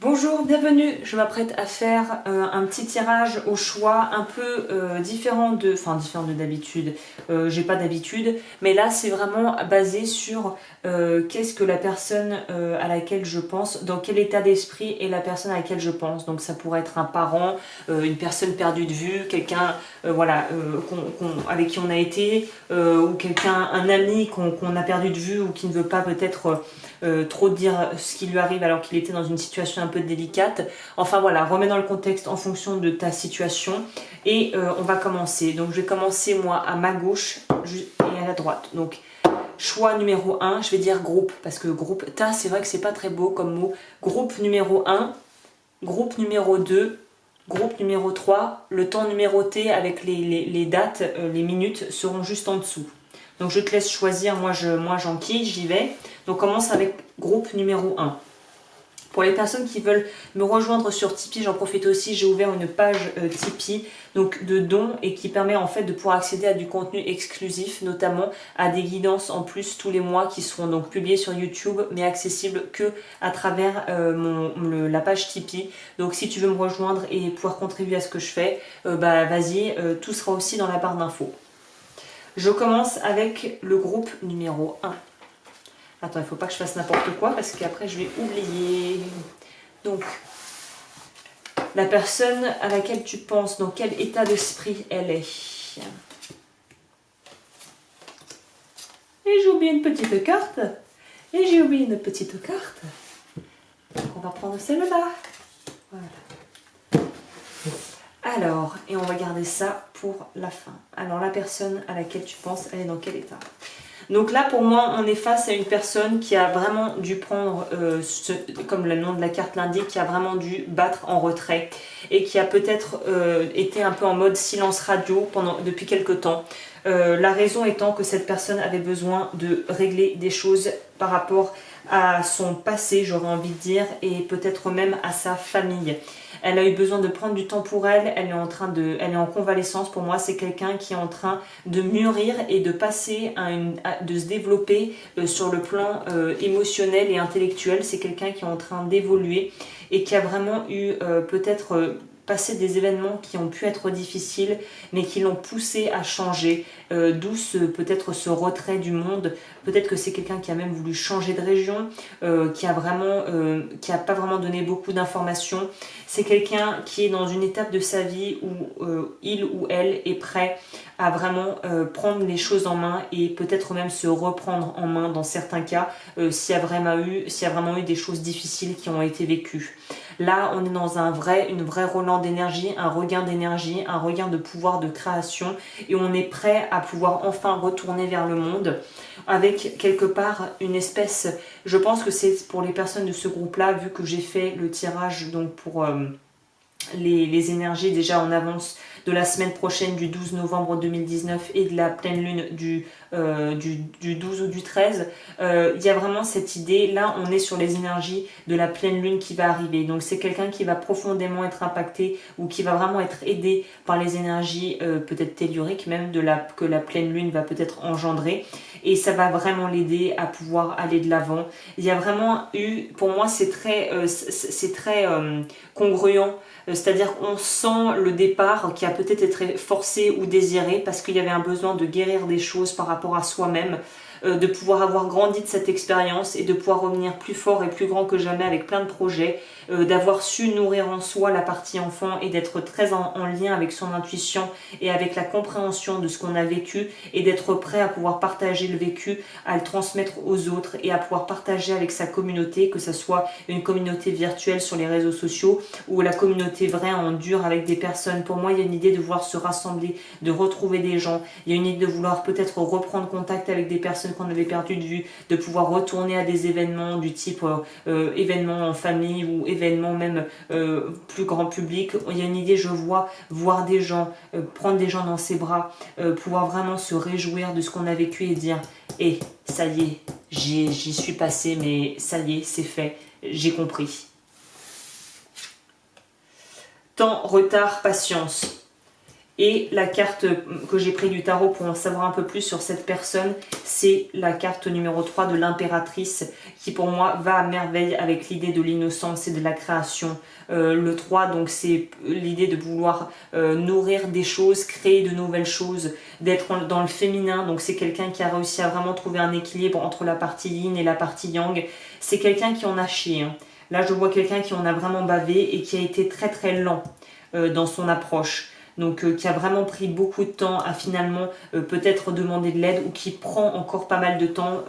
Bonjour, bienvenue. Je m'apprête à faire un petit tirage au choix un peu différent de d'habitude. J'ai pas d'habitude, mais là c'est vraiment basé sur qu'est-ce que la personne à laquelle je pense, dans quel état d'esprit est la personne à laquelle je pense. Donc ça pourrait être un parent, une personne perdue de vue, quelqu'un avec qui on a été, ou quelqu'un, un ami qu'on a perdu de vue ou qui ne veut pas peut-être trop dire ce qui lui arrive alors qu'il était dans une situation un peu délicate. Enfin voilà, remets dans le contexte en fonction de ta situation et on va commencer. Donc je vais commencer moi à ma gauche et à la droite. Donc choix numéro 1, je vais dire groupe parce que groupe, c'est vrai que c'est pas très beau comme mot. Groupe numéro 1, groupe numéro 2, groupe numéro 3, le temps numéroté avec les dates, les minutes seront juste en dessous. Donc je te laisse choisir, moi j'enquille, j'y vais. Donc on commence avec groupe numéro 1. Pour les personnes qui veulent me rejoindre sur Tipeee, j'en profite aussi, j'ai ouvert une page Tipeee donc de dons et qui permet en fait de pouvoir accéder à du contenu exclusif, notamment à des guidances en plus tous les mois qui seront donc publiées sur YouTube mais accessibles que à travers la page Tipeee. Donc si tu veux me rejoindre et pouvoir contribuer à ce que je fais, vas-y, tout sera aussi dans la barre d'infos. Je commence avec le groupe numéro 1. Attends, il ne faut pas que je fasse n'importe quoi parce qu'après je vais oublier. Donc, la personne à laquelle tu penses, dans quel état d'esprit elle est. Et j'ai oublié une petite carte. Et j'ai oublié une petite carte. Donc on va prendre celle-là. Voilà. Alors, et on va garder ça pour la fin. Alors, la personne à laquelle tu penses, elle est dans quel état ? Donc là, pour moi, on est face à une personne qui a vraiment dû prendre, comme le nom de la carte l'indique, qui a vraiment dû battre en retrait et qui a peut-être été un peu en mode silence radio depuis quelque temps. La raison étant que cette personne avait besoin de régler des choses par rapport à son passé, j'aurais envie de dire, et peut-être même à sa famille. Elle a eu besoin de prendre du temps pour elle, elle est en convalescence. Pour moi, c'est quelqu'un qui est en train de mûrir et de passer de se développer sur le plan émotionnel et intellectuel. C'est quelqu'un qui est en train d'évoluer et qui a vraiment eu peut-être passé des événements qui ont pu être difficiles mais qui l'ont poussé à changer, d'où peut-être ce retrait du monde. Peut-être que c'est quelqu'un qui a même voulu changer de région, qui a pas vraiment donné beaucoup d'informations. C'est quelqu'un qui est dans une étape de sa vie où il ou elle est prêt à vraiment prendre les choses en main et peut-être même se reprendre en main dans certains cas s'il y a vraiment eu des choses difficiles qui ont été vécues. Là, on est dans une vraie relan d'énergie, un regain de pouvoir de création et on est prêt à pouvoir enfin retourner vers le monde avec quelque part une espèce, je pense que c'est pour les personnes de ce groupe-là, vu que j'ai fait le tirage donc pour les énergies déjà en avance de la semaine prochaine du 12 novembre 2019 et de la pleine lune du 12 ou du 13, il y a vraiment cette idée, là on est sur les énergies de la pleine lune qui va arriver, donc c'est quelqu'un qui va profondément être impacté ou qui va vraiment être aidé par les énergies peut-être telluriques même que la pleine lune va peut-être engendrer et ça va vraiment l'aider à pouvoir aller de l'avant. Il y a vraiment eu, pour moi c'est très congruent, c'est-à-dire qu'on sent le départ qui a peut-être été forcé ou désiré parce qu'il y avait un besoin de guérir des choses par rapport à soi-même, de pouvoir avoir grandi de cette expérience et de pouvoir revenir plus fort et plus grand que jamais avec plein de projets, d'avoir su nourrir en soi la partie enfant et d'être très en lien avec son intuition et avec la compréhension de ce qu'on a vécu et d'être prêt à pouvoir partager le vécu, à le transmettre aux autres et à pouvoir partager avec sa communauté, que ce soit une communauté virtuelle sur les réseaux sociaux ou la communauté vraie en dur avec des personnes. Pour moi, il y a une idée de vouloir se rassembler, de retrouver des gens, il y a une idée de vouloir peut-être reprendre contact avec des personnes qu'on avait perdu de vue, de pouvoir retourner à des événements du type événements en famille ou événements même plus grand public. Il y a une idée, je vois, voir des gens, prendre des gens dans ses bras, pouvoir vraiment se réjouir de ce qu'on a vécu et dire ça y est, j'y suis passé, mais ça y est, c'est fait, j'ai compris. Temps, retard, patience. Et la carte que j'ai pris du tarot pour en savoir un peu plus sur cette personne, c'est la carte numéro 3 de l'impératrice, qui pour moi va à merveille avec l'idée de l'innocence et de la création. Le 3, donc c'est l'idée de vouloir nourrir des choses, créer de nouvelles choses, d'être dans le féminin. Donc c'est quelqu'un qui a réussi à vraiment trouver un équilibre entre la partie yin et la partie yang. C'est quelqu'un qui en a chié, hein. Là je vois quelqu'un qui en a vraiment bavé et qui a été très très lent dans son approche. Donc qui a vraiment pris beaucoup de temps à finalement peut-être demander de l'aide, ou qui prend encore pas mal de temps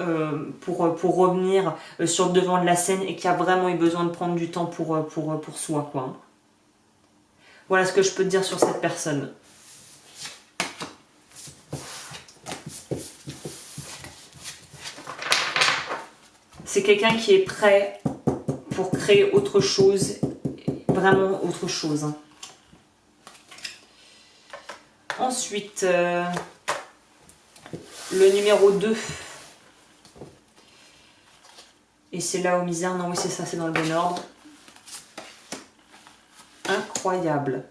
pour revenir sur le devant de la scène, et qui a vraiment eu besoin de prendre du temps pour soi, quoi. Voilà ce que je peux te dire sur cette personne. C'est quelqu'un qui est prêt pour créer autre chose, vraiment autre chose, hein. Ensuite, le numéro 2. Et c'est là aux misères. Non, oui, c'est ça, c'est dans le bon ordre. Incroyable.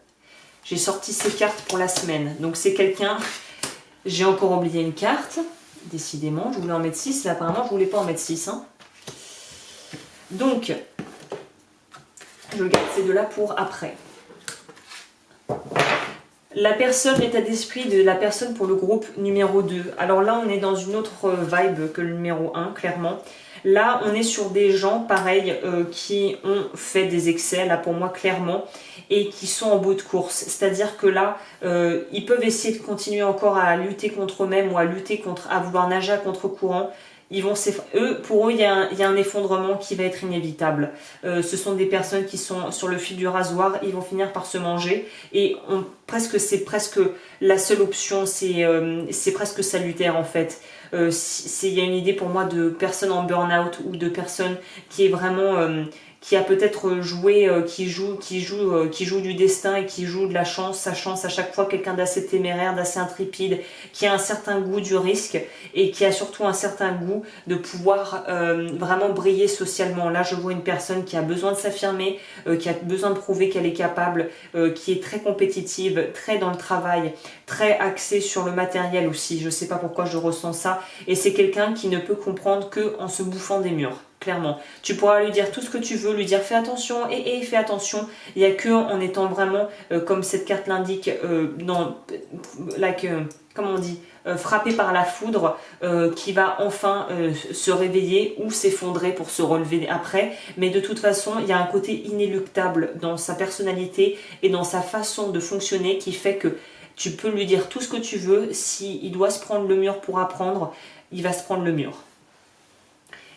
J'ai sorti ces cartes pour la semaine. Donc, c'est quelqu'un... J'ai encore oublié une carte. Décidément, je voulais en mettre 6. Là, apparemment, je voulais pas en mettre 6. Hein. Donc, je garde ces deux-là pour après. La personne, l'état d'esprit de la personne pour le groupe numéro 2. Alors là, on est dans une autre vibe que le numéro 1, clairement. Là, on est sur des gens, pareil, qui ont fait des excès, là pour moi, clairement, et qui sont en bout de course. C'est-à-dire que là, ils peuvent essayer de continuer encore à lutter contre eux-mêmes, ou à lutter à vouloir nager à contre-courant. Pour eux, il y a un effondrement qui va être inévitable. Ce sont des personnes qui sont sur le fil du rasoir, ils vont finir par se manger, et c'est presque la seule option, c'est presque salutaire en fait. Il y a une idée pour moi de personnes en burn-out, ou de personnes qui est vraiment... qui a peut-être joué, qui joue du destin, et qui joue de la chance, sa chance à chaque fois, quelqu'un d'assez téméraire, d'assez intrépide, qui a un certain goût du risque, et qui a surtout un certain goût de pouvoir vraiment briller socialement. Là, je vois une personne qui a besoin de s'affirmer, qui a besoin de prouver qu'elle est capable, qui est très compétitive, très dans le travail, très axée sur le matériel aussi. Je sais pas pourquoi je ressens ça, et c'est quelqu'un qui ne peut comprendre qu'en se bouffant des murs. Clairement, tu pourras lui dire tout ce que tu veux, lui dire fais attention et fais attention. Il n'y a que en étant vraiment, comme cette carte l'indique, comment on dit, frappé par la foudre, qui va enfin se réveiller ou s'effondrer pour se relever après. Mais de toute façon, il y a un côté inéluctable dans sa personnalité et dans sa façon de fonctionner qui fait que tu peux lui dire tout ce que tu veux. S'il doit se prendre le mur pour apprendre, il va se prendre le mur.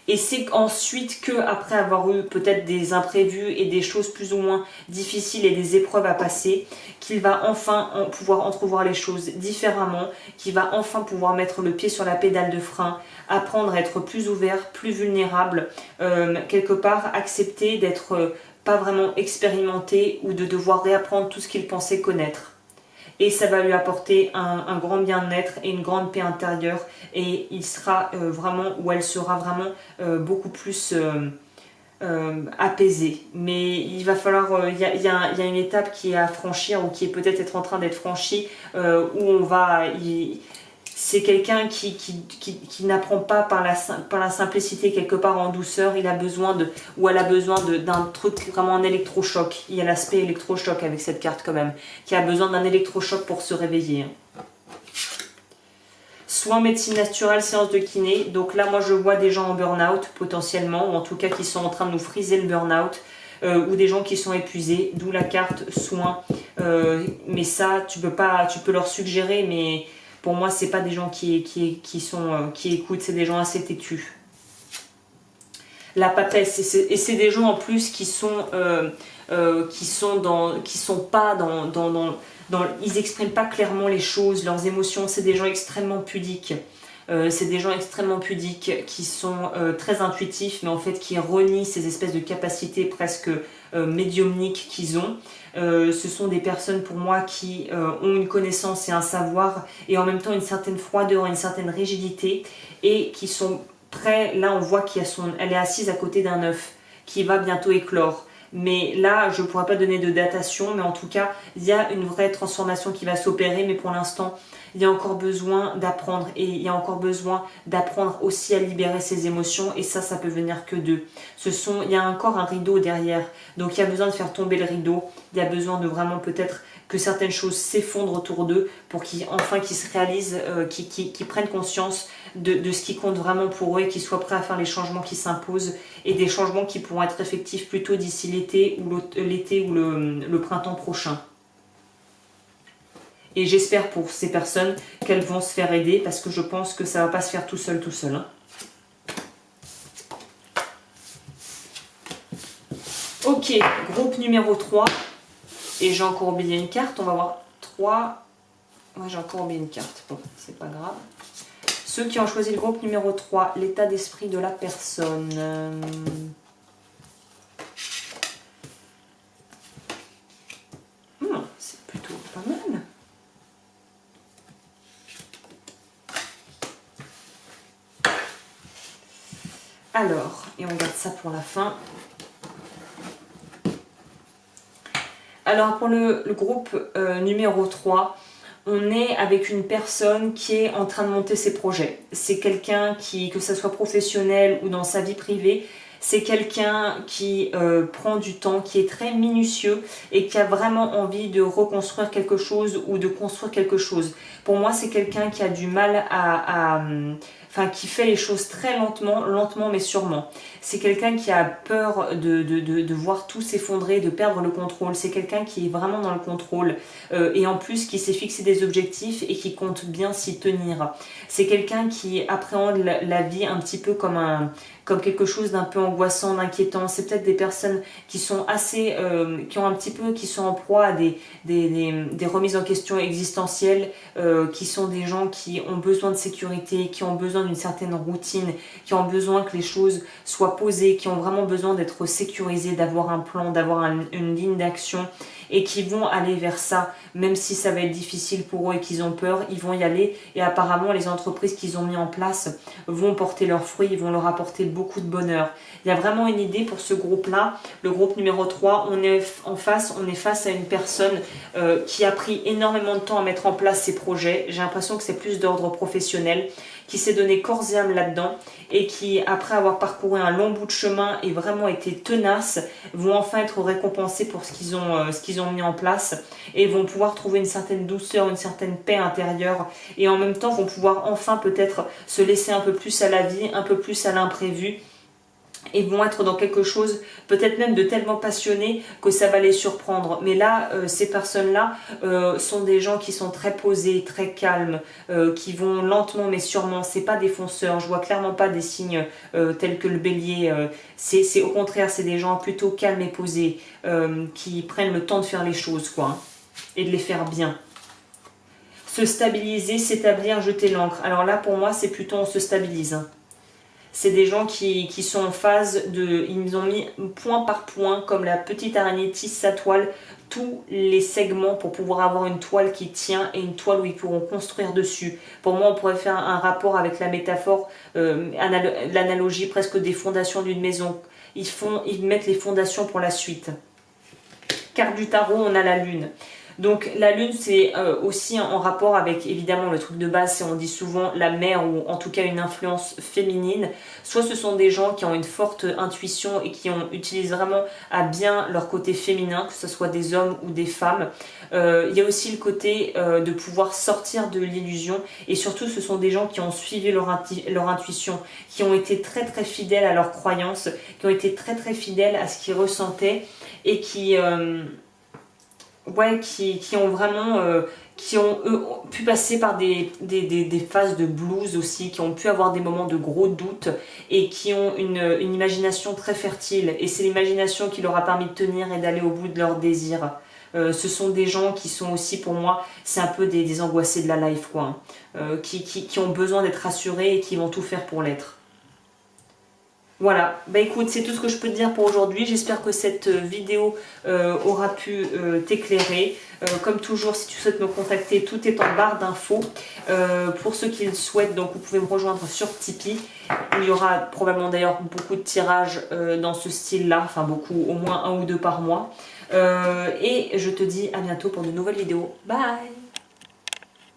Et c'est ensuite que, après avoir eu peut-être des imprévus et des choses plus ou moins difficiles et des épreuves à passer, qu'il va enfin pouvoir entrevoir les choses différemment, qu'il va enfin pouvoir mettre le pied sur la pédale de frein, apprendre à être plus ouvert, plus vulnérable, quelque part accepter d'être pas vraiment expérimenté, ou de devoir réapprendre tout ce qu'il pensait connaître. Et ça va lui apporter un grand bien-être et une grande paix intérieure, et il sera vraiment, ou elle sera vraiment beaucoup plus apaisée. Mais il va falloir, il y a une étape qui est à franchir, ou qui est peut-être en train d'être franchie, où on va... C'est quelqu'un qui n'apprend pas par la simplicité, quelque part en douceur. Il a besoin elle a besoin d'un truc, vraiment un électrochoc. Il y a l'aspect électrochoc avec cette carte quand même, qui a besoin d'un électrochoc pour se réveiller. Soins médecine naturelle, séance de kiné. Donc là, moi je vois des gens en burn-out potentiellement, ou en tout cas qui sont en train de nous friser le burn-out. Ou des gens qui sont épuisés, d'où la carte soins. Mais ça, tu peux leur suggérer, mais... Pour moi, c'est pas des gens qui écoutent, c'est des gens assez têtus. La papesse, et c'est des gens en plus qui ils expriment pas clairement les choses, leurs émotions. C'est des gens extrêmement pudiques. C'est des gens extrêmement pudiques qui sont très intuitifs, mais en fait qui renient ces espèces de capacités presque médiumniques qu'ils ont. Ce sont des personnes pour moi qui ont une connaissance et un savoir, et en même temps une certaine froideur, une certaine rigidité, et qui sont prêts. Là on voit qu'elle est assise à côté d'un œuf qui va bientôt éclore. Mais là, je ne pourrais pas donner de datation, mais en tout cas, il y a une vraie transformation qui va s'opérer, mais pour l'instant, il y a encore besoin d'apprendre et il y a encore besoin d'apprendre aussi à libérer ses émotions et ça peut venir que d'eux. Il y a encore un rideau derrière, donc il y a besoin de faire tomber le rideau, il y a besoin de vraiment peut-être que certaines choses s'effondrent autour d'eux pour qu'ils se réalisent, qu'ils prennent conscience de ce qui compte vraiment pour eux et qu'ils soient prêts à faire les changements qui s'imposent et des changements qui pourront être effectifs plutôt d'ici l'été ou le printemps prochain. Et j'espère pour ces personnes qu'elles vont se faire aider parce que je pense que ça ne va pas se faire tout seul. Hein. Ok, groupe numéro 3. Et j'ai encore oublié une carte. On va voir 3. Ouais, j'ai encore oublié une carte. Bon, c'est pas grave. Ceux qui ont choisi le groupe numéro 3, l'état d'esprit de la personne. C'est plutôt pas mal. Alors, et on garde ça pour la fin. Alors, pour le groupe numéro 3, on est avec une personne qui est en train de monter ses projets. C'est quelqu'un qui, que ce soit professionnel ou dans sa vie privée, c'est quelqu'un qui prend du temps, qui est très minutieux et qui a vraiment envie de reconstruire quelque chose ou de construire quelque chose. Pour moi, c'est quelqu'un qui a du mal qui fait les choses très lentement mais sûrement. C'est quelqu'un qui a peur de voir tout s'effondrer, de perdre le contrôle. C'est quelqu'un qui est vraiment dans le contrôle et en plus qui s'est fixé des objectifs et qui compte bien s'y tenir. C'est quelqu'un qui appréhende la vie un petit peu comme quelque chose d'un peu angoissant, d'inquiétant. C'est peut-être des personnes qui sont qui sont en proie à des remises en question existentielles, qui sont des gens qui ont besoin de sécurité, qui ont besoin d'une certaine routine, qui ont besoin que les choses soient posées, qui ont vraiment besoin d'être sécurisées, d'avoir un plan, d'avoir une ligne d'action et qui vont aller vers ça, même si ça va être difficile pour eux et qu'ils ont peur, ils vont y aller et apparemment les entreprises qu'ils ont mis en place vont porter leurs fruits, vont leur apporter beaucoup de bonheur. Il y a vraiment une idée pour ce groupe-là, le groupe numéro 3, on est face à une personne qui a pris énormément de temps à mettre en place ses projets, j'ai l'impression que c'est plus d'ordre professionnel, qui s'est donné corps et âme là-dedans et qui, après avoir parcouru un long bout de chemin et vraiment été tenaces, vont enfin être récompensés pour ce qu'ils ont mis en place et vont pouvoir trouver une certaine douceur, une certaine paix intérieure et en même temps vont pouvoir enfin peut-être se laisser un peu plus à la vie, un peu plus à l'imprévu et vont être dans quelque chose peut-être même de tellement passionné que ça va les surprendre. Mais là, ces personnes-là sont des gens qui sont très posés, très calmes, qui vont lentement mais sûrement. C'est pas des fonceurs, je vois clairement pas des signes tels que le bélier. C'est au contraire, c'est des gens plutôt calmes et posés, qui prennent le temps de faire les choses, quoi, hein, et de les faire bien. Se stabiliser, s'établir, jeter l'encre. Alors là, pour moi, c'est plutôt on se stabilise, hein. C'est des gens qui sont en phase ils ont mis point par point, comme la petite araignée tisse sa toile, tous les segments pour pouvoir avoir une toile qui tient et une toile où ils pourront construire dessus. Pour moi, on pourrait faire un rapport avec la métaphore, l'analogie presque des fondations d'une maison. Ils mettent les fondations pour la suite. Carte du tarot, on a la lune. Donc la lune, c'est aussi en rapport avec évidemment le truc de base, c'est on dit souvent la mère ou en tout cas une influence féminine. Soit ce sont des gens qui ont une forte intuition et qui utilisent vraiment à bien leur côté féminin, que ce soit des hommes ou des femmes. Il y a aussi le côté de pouvoir sortir de l'illusion et surtout ce sont des gens qui ont suivi leur intuition, qui ont été très très fidèles à leurs croyances, qui ont été très très fidèles à ce qu'ils ressentaient et qui ont vraiment pu passer par des phases de blues aussi, qui ont pu avoir des moments de gros doutes et qui ont une imagination très fertile et c'est l'imagination qui leur a permis de tenir et d'aller au bout de leurs désirs. Ce sont des gens qui sont aussi pour moi, c'est un peu des angoissés de la life, quoi, hein, qui ont besoin d'être rassurés et qui vont tout faire pour l'être. Voilà, bah écoute, c'est tout ce que je peux te dire pour aujourd'hui. J'espère que cette vidéo aura pu t'éclairer. Comme toujours, si tu souhaites me contacter, tout est en barre d'infos. Pour ceux qui le souhaitent, donc vous pouvez me rejoindre sur Tipeee. Il y aura probablement d'ailleurs beaucoup de tirages dans ce style-là, enfin beaucoup, au moins 1 ou 2 par mois. Et je te dis à bientôt pour de nouvelles vidéos. Bye!